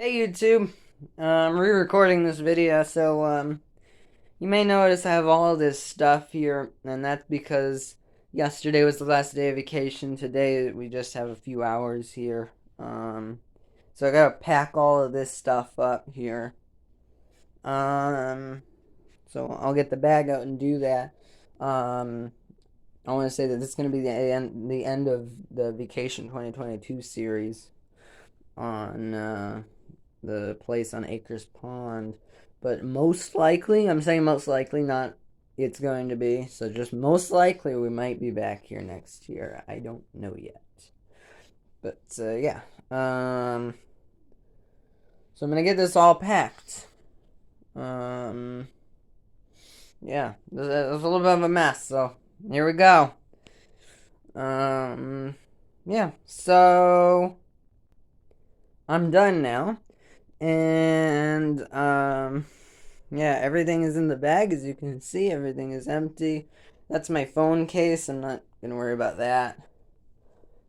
Hey YouTube, I'm re-recording this video, so you may notice I have all this stuff here, and that's because yesterday was the last day of vacation. Today we just have a few hours here, so I gotta pack all of this stuff up here. Um, so I'll get the bag out and do that. Um, I want to say that this is gonna be the end of the Vacation 2022 series on the place on Acres Pond. But most likely, I'm saying most likely, not it's going to be. So just most likely, we might be back here next year. I don't know yet. But yeah. So I'm gonna get this all packed. Um, yeah, it was a little bit of a mess. So here we go. Um, yeah. So I'm done now. And yeah, everything is in the bag as you can see. Everything is empty. That's my phone case. I'm not gonna worry about that.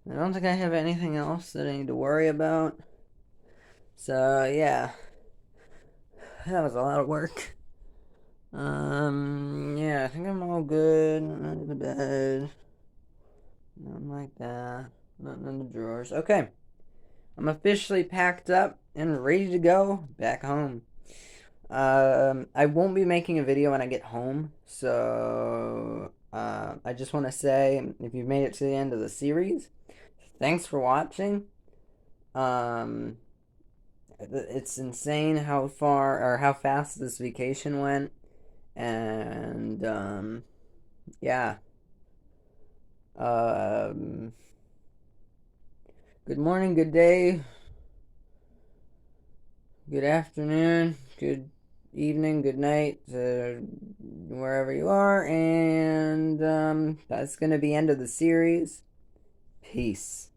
I don't think I have anything else that I need to worry about. So yeah, that was a lot of work. Yeah, I think I'm all good. Under the bed. Nothing like that. Nothing in the drawers. Okay. I'm officially packed up and ready to go back home. I won't be making a video when I get home, so I just want to say if you've made it to the end of the series, thanks for watching. Um, it's insane how far or how fast this vacation went, and yeah. Um, Good morning, good day, good afternoon, good evening, good night, wherever you are, and that's gonna be end of the series. Peace.